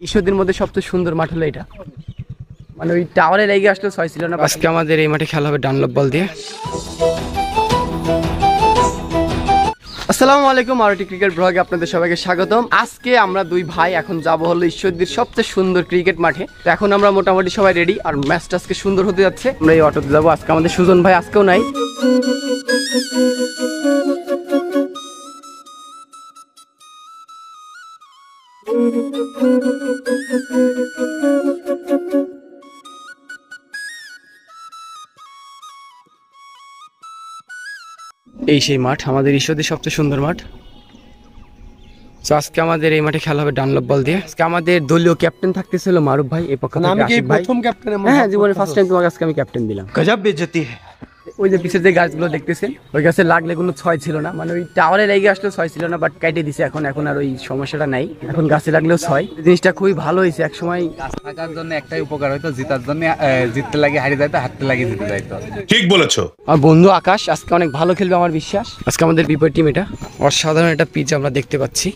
ঈশ্বরদীর মধ্যে সবচেয়ে সুন্দর মাঠ হলো এটা, মানে ওই টাওয়ারে লেগে আসলে ছয় ছিল না। আজকে আমাদের এই মাঠে খেলা হবে ডানলপ বল দিয়ে। আসসালামু আলাইকুম, আরটি ক্রিকেট ব্লগে আপনাদের সবাইকে স্বাগতম। আজকে আমরা দুই ভাই এখন যাব হলো ঈশ্বরদীর সবচেয়ে সুন্দর ক্রিকেট মাঠে। তো এখন আমরা মোটামুটি সবাই রেডি, আর ম্যাচটা আজকে সুন্দর হতে যাচ্ছে। আমরা এই অটোতে যাবো। আজকে আমাদের সুজন ভাই আজকেও নাই। এই সেই মাঠ, আমাদের ঈশ্বরদীর সবচেয়ে সুন্দর মাঠ। তো আজকে আমাদের এই মাঠে খেলা হবে ডানলপ বল দিয়ে। আজকে আমাদের দলীয় ক্যাপ্টেন থাকতেছিল মারুফ ভাই। এই পক্ষে আমি কি প্রথম ক্যাপ্টেন? হ্যাঁ, জীবনে ফার্স্ট টাইম তোমাকে আজকে আমি ক্যাপ্টেন দিলাম। গজব বেইজ্জতি। ওই যে পিছের যে গাছগুলো দেখতেছেন, ওই গাছে লাগলে কোনো ছয় ছিল না, মানে ওই টাওয়ারে লেগে আসলে ছয় ছিল না, বাট কেটে দিছে এখন আর ওই সমস্যাটা নাই। এখন গাছে লাগলেও ছয়। জিনিসটা খুবই ভালো হয়েছে। এক সময় গাছ থাকার জন্য একটাই উপকার হইতো, জিতার জন্য জিততে লাগে হারিয়ে যাইতো, হারতে লাগে জিতে যাইতো। ঠিক বলেছো। আর বন্ধু আকাশ আজকে অনেক ভালো খেলবে আমার বিশ্বাস। আজকে আমাদের বিপরীত টিম, এটা অসাধারণ একটা পিচ আমরা দেখতে পাচ্ছি।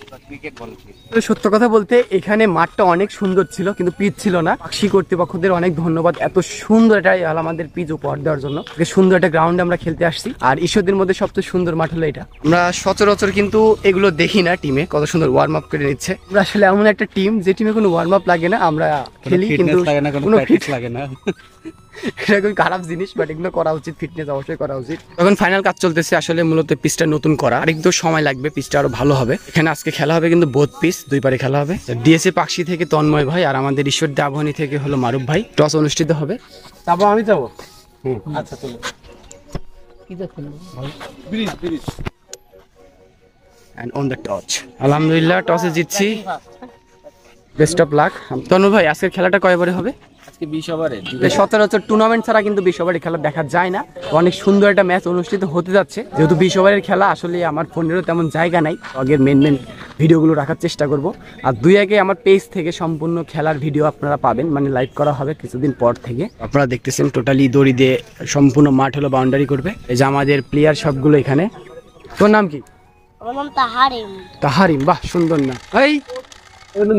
সত্য কথা বলতে এখানে মাঠটা অনেক সুন্দর ছিল, কিন্তু পিচ ছিল না। পাখি কর্তৃপক্ষদের অনেক ধন্যবাদ এত সুন্দর একটা আমাদের পিচ উপহার দেওয়ার জন্য। সুন্দর একটা গ্রাউন্ডে আমরা খেলতে আসছি। আর ঈশ্বরদীর মধ্যে সবচেয়ে সুন্দর মাঠ হলো এটা। আমরা সচরাচর কিন্তু এগুলো দেখি না। টিমে কত সুন্দর ওয়ার্ম আপ করে নিচ্ছে। আমরা আসলে এমন একটা টিম যে টিমে কোনো ওয়ার্ম আপ লাগে না, আমরা খেলি কিন্তু কোনো ফিট লাগে না। এটা খুবই খারাপ জিনিস, বাট এগুলো করা উচিত, ফিটনেস অবশ্যই করা উচিত। এখন ফাইনাল কাজ চলতেছে আসলে, মূলত পিচটা নতুন করা, আর একটু সময় লাগবে, পিচটা আরো ভালো হবে। এখানে আজকে খেলা হবে কিন্তু বোথ পিচ, দুই পারে খেলা হবে। ডিএসএ পাকশি থেকে তন্ময় ভাই আর আমাদের ঈশ্বরদী আবাহনী থেকে হলো মারুফ ভাই। টস অনুষ্ঠিত হবে। তারপর আমি যাবো। আচ্ছা চলো। And on the touch, আলহামদুলিল্লাহ টসে জিতছি। Best of luck. তন্ময় ভাই, আজকের খেলাটা কয়বারে হবে? আজকে 20 ওভারে। সচরাচর টুর্নামেন্ট ছাড়া কিন্তু 20 ওভারের খেলা দেখা যায় না। অনেক সুন্দর একটা ম্যাচ অনুষ্ঠিত হতে যাচ্ছে। যেহেতু 20 ওভারের খেলা, আসলে আমার ফোনেরও তেমন জায়গা নাই, আগের মেন ভিডিওগুলো রাখার চেষ্টা করব। আর দুই আগে আমার পেজ থেকে সম্পূর্ণ খেলার ভিডিও আপনারা পাবেন, মানে লাইভ করা হবে কিছুদিন পর থেকে। আপনারা দেখতেছেন টোটালি দড়ি দিয়ে সম্পূর্ণ মাঠ হলো বাউন্ডারি করবে। এই যে আমাদের প্লেয়ার সবগুলো এখানে। তোর নাম কি? আমার নাম তাহারিম। তাহারিম, বাহ সুন্দর না। এই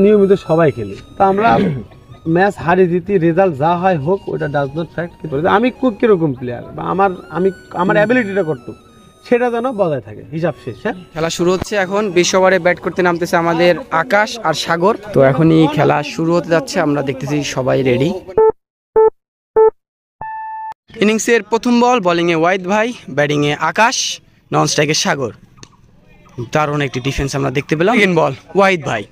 নিয়মিত সবাই খেলি, তা আমরা ম্যাচ হারি জিতি, রেজাল্ট যা হয় হোক, ওটা ডাজ নট ফ্যাক্ট। আমি কিরকম প্লেয়ার বা আমার অ্যাবিলিটিটা করতো, সেটা যেন বজায় থাকে, হিসাব শেষ। হ্যাঁ, খেলা শুরু হচ্ছে এখন। 20 ওভারে ব্যাট করতে নামতেছে আমাদের আকাশ আর সাগর। তো এখনই খেলা শুরু হতে যাচ্ছে, আমরা দেখতেছি সবাই রেডি। ইনিংসের প্রথম বল, বোলিংয়ে ওয়াহিদ ভাই, ব্যাটিংয়ে আকাশ, নন স্ট্রাইকে সাগর। দারুণ একটি ডিফেন্স আমরা দেখতে পেলাম। সেকেন্ড বল ওয়াহিদ ভাই,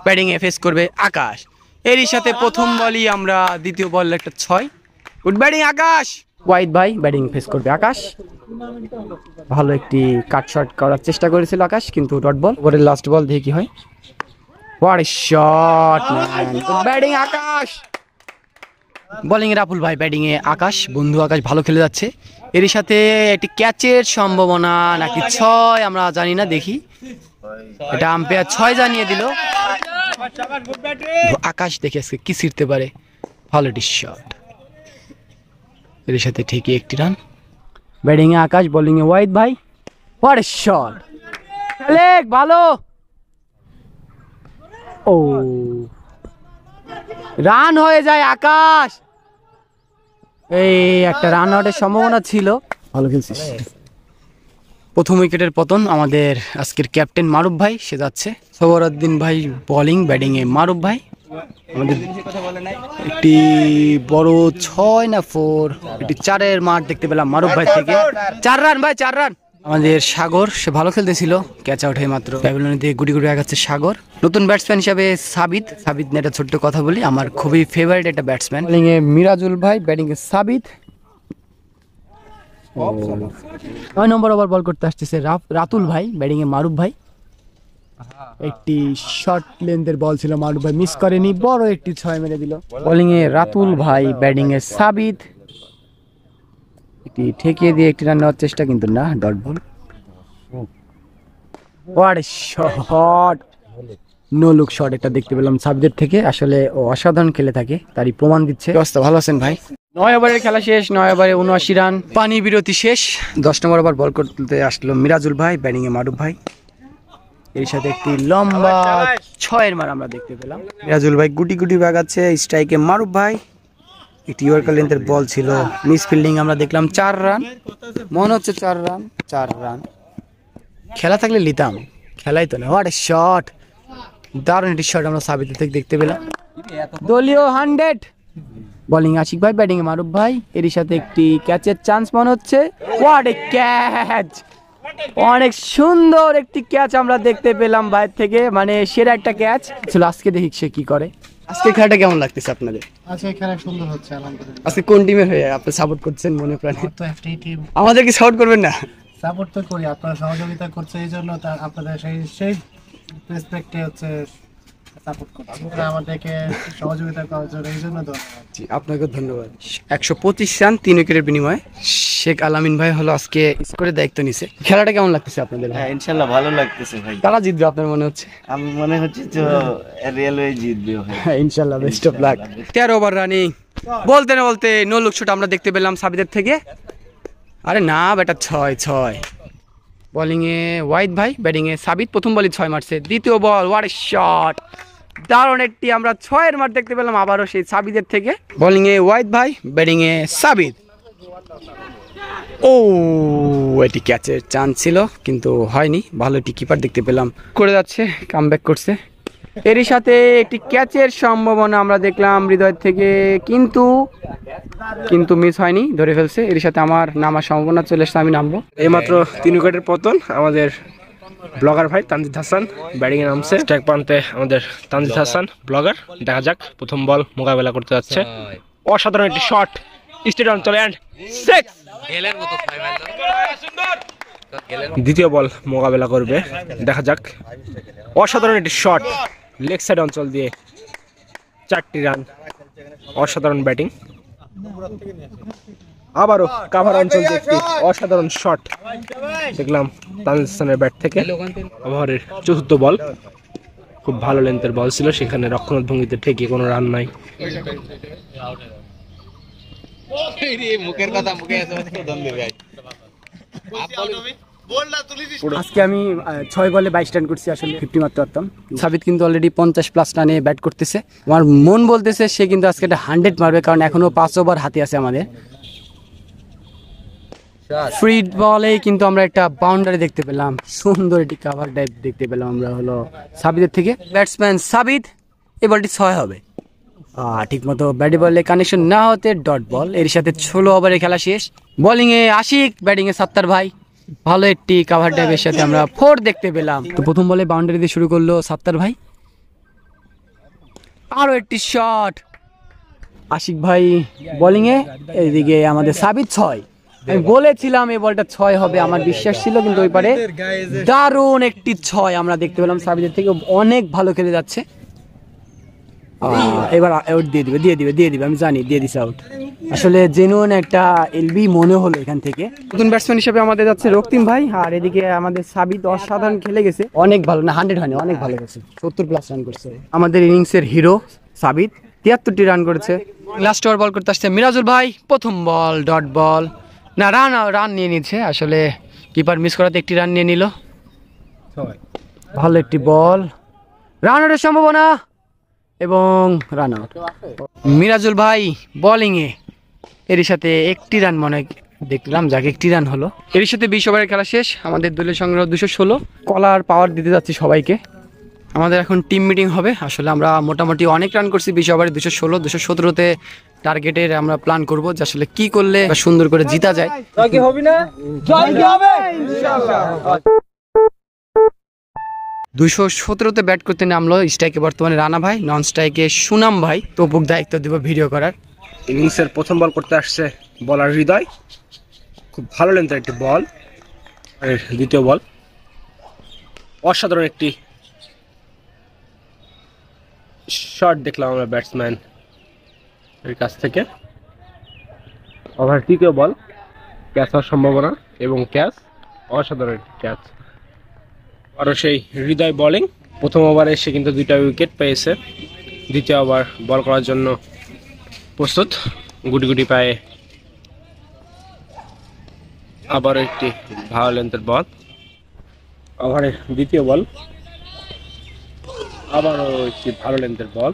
ব্যাটিংয়ে ফেস করবে আকাশ। এরই সাথে প্রথম বলই আমরা দ্বিতীয় বল একটা 6। গুড ব্যাটিং আকাশ। ওয়াহিদ ভাই ব্যাটিং ফেস করবে আকাশ। ভালো একটি কাট শট করার চেষ্টা করেছিল আকাশ, কিন্তু ডট বল। ওভারের লাস্ট বল দেখি কি হয়। What a shot man, good batting Akash. Bowling এ রাফুল ভাই, ব্যাটিং এ আকাশ। বন্ধু আকাশ ভালো খেলে যাচ্ছে। এরই সাথে একটি ক্যাচের সম্ভাবনা নাকি 6 আমরা জানি না, দেখি। এটা আম্পায়ার 6 জানিয়ে দিল। আকাশ দেখে আজকে কি ছিড়তে পারে। ভালো একটি শট। এর সাথে ঠিকই একটি রান। ব্যাটিং এ আকাশ, বোলিং এ ওয়াহিদ ভাই। হোয়াট এ শট, ভালো। ও, রান হয়ে যায় আকাশ। এই একটা রান আউটের সম্ভাবনা ছিল। ভালো খেলছিস। প্রথম উইকেটের পতন আমাদের আজকের ক্যাপ্টেন মারুফ ভাই, সে যাচ্ছে। সবরউদ্দিন ভাই বোলিং, ব্যাটিং এ মারুফ ভাই। আমাদের একটি বড় 6 না 4, একটি 4-এর মাঠ দেখতে পেলাম মারুফ ভাই থেকে। 4 রান ভাই, 4 রান। আমাদের সাগর, সে ভালো খেলতেছিল, ক্যাচ আউট হয়ে মাত্র। ব্যাবিলনে দিয়ে গুটি গুটি আগাচ্ছে সাগর। নতুন ব্যাটসম্যান হিসাবে সাবিত নিয়ে একটা ছোট্ট কথা বলি, আমার খুবই ফেভারিট একটা ব্যাটসম্যান। বোলিং এ মিরাজুল ভাই, ব্যাটিং এ সাবিত। 9 নম্বর ওভার বল করতে আসতেছে রাতুল ভাই, ব্যাটিং এ মারুফ ভাই। একটি শর্ট লেন্থের বল ছিল, মারুফ ভাই মিস করেনি, বড় একটি 6 মেরে দিল। বোলিং এ রাতুল ভাই, ব্যাটিং এ সাবিত। একটি ঠেকিয়ে দিয়ে একটি রান নেওয়ার চেষ্টা, কিন্তু না, dot ball. What a shot, no look shot এটা দেখতে পেলাম সাবিতের থেকে। আসলে ও অসাধারণ খেলে থাকে, তারই প্রমাণ দিচ্ছে। ভালো আছেন ভাই? 9 ওভারের খেলা শেষ, 9 ওভারে 79 রান, পানি বিরতি শেষ। 10 নম্বর ওভার বল করতে আসলো মিরাজুল ভাই, ব্যাটিং এ মারুফ ভাই। এর সাথে একটি লম্বা 6-এর মার আমরা দেখতে পেলাম। মিরাজুল ভাই গুটি গুটি বাগাচ্ছে, স্ট্রাইকে মারুফ ভাই একটি ইয়র্কার লেন্থের বল ছিল, মিস ফিল্ডিং আমরা দেখলাম 4 রান, মনে হচ্ছে 4 রান। খেলা থাকলে লিতাম, খেলাই তো না। হোয়াট এ শট, দারুণ একটি শট আমরা সাবিতের থেকে দেখতে পেলাম। দলীয় 100 বোলিং আশিক ভাই, ব্যাটিং এ মারুফ ভাই, এর সাথে একটি ক্যাচের চান্স মনে হচ্ছে। হোয়াট এ ক্যাচ, অনেক সুন্দর একটি ক্যাচ আমরা দেখতে পেলাম ভাই থেকে, মানে সেরা একটা ক্যাচ ছিল। আজকে দেখি সে কি করে। আজকে খেলাটা কেমন লাগতেছে আপনাদের? আজকে খেলা সুন্দর হচ্ছে আলহামদুলিল্লাহ। আজকে কোন টিমের হয়ে আপনি সাপোর্ট করছেন মনে প্রাণে? তো একটাই টিম, আমাদেরকে সাপোর্ট করবেন না? সাপোর্ট তো করি, আপনারা সহযোগিতা করছে এই জন্য তার আপনাদের সেই রেসপেক্টে হচ্ছে সাপোর্ট করছি, আমাদেরকে সহযোগিতা করার জন্য এই জন্য ধন্যবাদ। জি, আপনাকে ধন্যবাদ। 125 রান 3 উইকেটের বিনিময়ে শেখ আলামিন ভাই হলো আজকে স্কোরের দায়িত্ব নিছে। খেলাটা কেমন লাগতেছে আপনাদের? হ্যাঁ ইনশাল্লাহ ভালো লাগতেছে ভাই। কারা জিতবে আপনার মনে হচ্ছে? আমি মনে হচ্ছে তো রেলওয়ে জিতবে ভাই। হ্যাঁ ইনশাআল্লাহ, best of lakh. 13 over running, বলতে না বলতে নো লুক শট আমরা দেখতে পেলাম সাবিদের থেকে। আরে না বেটা, 6 বোলিং এ ওয়াহিদ ভাই, ব্যাটিং এ সাবিত। প্রথম বলই 6 মারছে, দ্বিতীয় বল হোয়াট এ শট, দারুণ একটি আমরা 6-এর মার দেখতে পেলাম আবারও সেই সাবিদের থেকে। বোলিং এ ওয়াহিদ ভাই, ব্যাটিং এ সাবিত। ও এটি ক্যাচের চান্স ছিল কিন্তু হয়নি, ভালো একটি কিপার দেখতে পেলাম, করে যাচ্ছে, কামব্যাক করছে। এরই সাথে একটি ক্যাচের সম্ভাবনা আমরা দেখলাম হৃদয় থেকে, কিন্তু মিস হয়নি, ধরে ফেলছে। এর সাথে আমার নামার সম্ভাবনা চলে এসছে, আমি নামবো। এইমাত্র 3 উইকেটের পতন আমাদের ব্লগার ভাই তানজিদ হাসান ব্যাটিং এ নামছে। স্ট্রাইক প্রান্তে আমাদের তানজিদ হাসান ব্লগার, দেখা যাক প্রথম বল মোকাবেলা করতে যাচ্ছে। অসাধারণ একটি শট, স্টেট অঞ্চলে এন্ড 6। দ্বিতীয় বল মোকাবেলা করবে, দেখা যাক। অসাধারণ একটি শট লেগ সাইড অঞ্চল দিয়ে 4টি রান, অসাধারণ ব্যাটিং। আবারও কাভার অঞ্চল দিয়ে একটি অসাধারণ শট দেখলাম তানজিদ হাসানের ব্যাট থেকে। ওভারের চতুর্থ বল, খুব ভালো লেন্থের বল ছিল, সেখানে রক্ষণাত্মক ঠেকিয়ে কোনো রান নাই। মুখের কথা মুখে ভাই। আজকে আমি 6 বলে 22 রান করছি, আসলে 50 মারতে পারতাম। সাবিত কিন্তু অলরেডি 50+ রানে ব্যাট করতেছে। আমার মন বলতেছে সে কিন্তু আজকে একটা 100 মারবে, কারণ এখনো 5 ওভার হাতে আছে আমাদের। ফ্রি বলে কিন্তু আমরা একটা বাউন্ডারি দেখতে পেলাম, সুন্দর একটি কাভার টাইপ দেখতে পেলাম আমরা হলো সাবিদের থেকে। ব্যাটসম্যান সাবিত, এই বলটি 6 হবে। ঠিক মতো ব্যাটে বলে কানেকশন না হতে ডট বল। এর সাথে 16 ওভারে খেলা শেষ। বোলিং এ আশিক, ব্যাটিং এ সাত্তার ভাই, ভালো একটি কাভার ড্রাইভের সাথে আমরা 4 দেখতে পেলাম। তো প্রথম বলে বাউন্ডারি দিয়ে শুরু করলো সাত্তার ভাই, আরো একটি শট আশিক ভাই বোলিং এ। এইদিকে আমাদের সাবিত 6। আমি বলেছিলাম এই বলটা 6 হবে, আমার বিশ্বাস ছিল, কিন্তু ওই পারে দারুণ একটি 6 আমরা দেখতে পেলাম সাবিদের থেকে। অনেক ভালো খেলে যাচ্ছে। এবার আউট দিয়ে দিবে, আমি জানি দিয়ে দিছে আউট। আসলে জেনুইন একটা এলবি মনে হলো এখান থেকে। নতুন ব্যাটসম্যান হিসেবে আমাদের যাচ্ছে রক্তিম ভাই, আর এদিকে আমাদের সাবিত অসাধারণ খেলে গেছে, অনেক ভালো, না 100 হয়নি, অনেক ভালো গেছে, 70+ রান করছে। আমাদের ইনিংসের হিরো সাবিত 73টি রান করেছে। লাস্ট ওভার বল করতে আসছে মিরাজুল ভাই, প্রথম বল ডট বল, না রান নিয়ে নিচ্ছে, আসলে কিপার মিস করাতে একটি রান নিয়ে নিল। ভালো একটি বল, রান আউটের সম্ভাবনা এবং রান আউট। মিরাজুল ভাই বোলিং এ, এর সাথে একটি রান মনে দেখলাম, যাকে একটি রান হলো। এর সাথে 20 ওভারের খেলা শেষ। আমাদের দলীয় সংগ্রহ 216। কলার পাওয়ার দিতে যাচ্ছি সবাইকে। আমাদের এখন টিম মিটিং হবে। আসলে আমরা মোটামুটি অনেক রান করছি 20 ওভারে, 216, 217তে টার্গেটের আমরা প্ল্যান করব যে আসলে কি করলে সুন্দর করে জিতা যায়। জয় কি হবে না? জয় কি হবে ইনশাআল্লাহ। 217তে ব্যাট করতে নামলো। স্ট্রাইকে বর্তমানে রানা ভাই, নন স্ট্রাইকে সুনাম ভাই। তপুক দায়িত্ব দেব ভিডিও করার। ইনিংসের প্রথম বল করতে আসছে বলার হৃদয়, খুব ভালো লেন্থের একটি বল। আর দ্বিতীয় বল, অসাধারণ একটি শট দেখলাম আমরা ব্যাটসম্যান এর কাছ থেকে। ওভার তৃতীয় বল, ক্যাচ হওয়ার সম্ভাবনা এবং ক্যাচ, অসাধারণ একটি ক্যাচ। আরও সেই হৃদয় বোলিং। প্রথম ওভারে সে কিন্তু 2টা উইকেট পেয়েছে। দ্বিতীয় ওভার বল করার জন্য প্রস্তুত, গুটি গুটি পায়ে আবার একটি ভালো লেন্থের বল। ওভারের দ্বিতীয় বল, আবারও একটি ভালো লেন্থের বল।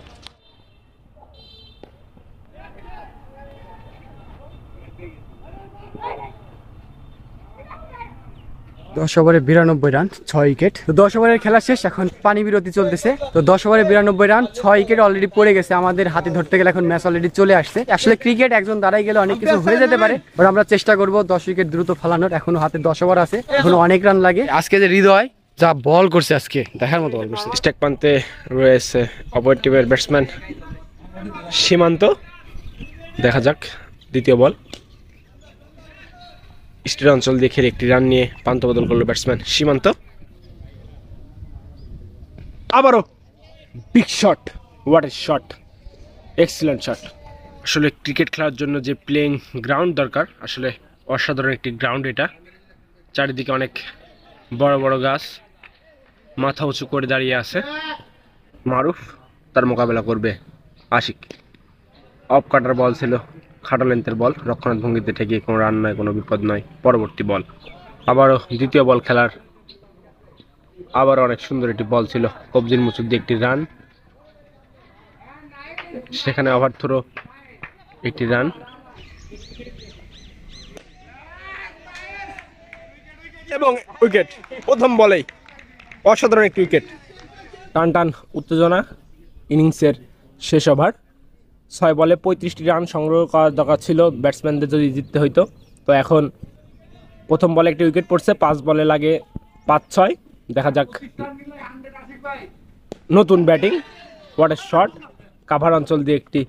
দশ ওভারে 92 রান, 6 উইকেট। তো 10 ওভারের খেলা শেষ, এখন পানি বিরতি চলতেছে। তো 10 ওভারে 92 রান, 6 উইকেট অলরেডি পড়ে গেছে। আমাদের হাতে ধরতে গেলে এখন ম্যাচ অলরেডি চলে আসছে। আসলে ক্রিকেট একজন দাঁড়াই গেলে অনেক কিছু হয়ে যেতে পারে, বাট আমরা চেষ্টা করব 10 উইকেট দ্রুত ফালানোর। এখনো হাতে 10 ওভার আছে, এখনো অনেক রান লাগে। আজকে যে হৃদয় যা বল করছে, আজকে দেখার মতো বল করছে। স্টেক প্রান্তে রয়েছে অপর টিমের ব্যাটসম্যান সীমান্ত। দেখা যাক দ্বিতীয় বল। স্টেট অঞ্চল দিয়ে খেলে একটি রান নিয়ে প্রান্ত বদল করলো ব্যাটসম্যান সীমান্ত। আবারও big shot, what a shot, excellent shot. আসলে ক্রিকেট খেলার জন্য যে প্লেইং গ্রাউন্ড দরকার, আসলে অসাধারণ একটি গ্রাউন্ড এটা। চারিদিকে অনেক বড় বড় গাছ, মাথা উঁচু করে দাঁড়িয়ে আছে মারুফ, তার মোকাবেলা করবে আশিক। অফ কাটার বল ছিল, খাটো লেন্থের বল, রক্ষণাৎ ভঙ্গিতে ঠেকিয়ে কোনো রান নয়, কোনো বিপদ নয়। পরবর্তী বল, আবারও দ্বিতীয় বল খেলার, আবারও অনেক সুন্দর একটি বল ছিল, কবজির মুচুক দিয়ে একটি রান, সেখানে ওভার থ্রো একটি রান। এবং উইকেট প্রথম বলেই, অসাধারণ একটি উইকেট। টান টান উত্তেজনা ইনিংসের শেষ ওভার। 6 বলে 35টি রান সংগ্রহ করার দরকার ছিল ব্যাটসম্যানদের যদি জিততে হইতো। তো এখন প্রথম বলে একটি উইকেট পড়ছে, 5 বলে লাগে 5-6। দেখা যাক নতুন batting, what a shot. Cover অঞ্চল দিয়ে একটি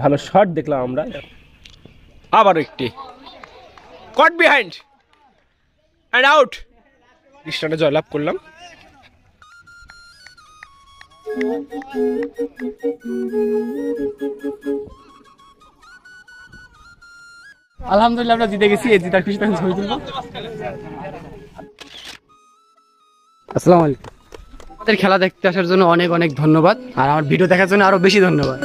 ভালো শট দেখলাম আমরা। আবারও একটি কট বিহাইন্ড অ্যান্ড আউট। দৃষ্টানে জয়লাভ করলাম। আলহামদুলিল্লাহ আমরা জিতে গেছি। এই জিতার খুশিতে আমি ছবি তুলবো। আসসালামু আলাইকুম। আমাদের খেলা দেখতে আসার জন্য অনেক অনেক ধন্যবাদ, আর আমার ভিডিও দেখার জন্য আরো বেশি ধন্যবাদ।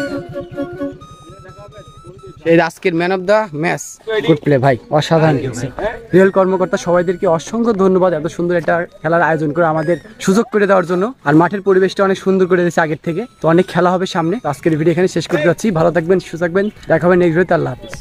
এই আজকের man of the match, good play ভাই, অসাধারণ খেলছে। রিয়েল কর্মকর্তা সবাইদেরকে অসংখ্য ধন্যবাদ এত সুন্দর একটা খেলার আয়োজন করে আমাদের সুযোগ করে দেওয়ার জন্য। আর মাঠের পরিবেশটা অনেক সুন্দর করে দিয়েছে আগের থেকে। তো অনেক খেলা হবে সামনে। আজকের ভিডিও এখানে শেষ করতে যাচ্ছি। ভালো থাকবেন, সুস্থ থাকবেন, দেখা হবে নেক্সট ভিডিওতে। আল্লাহ হাফিজ।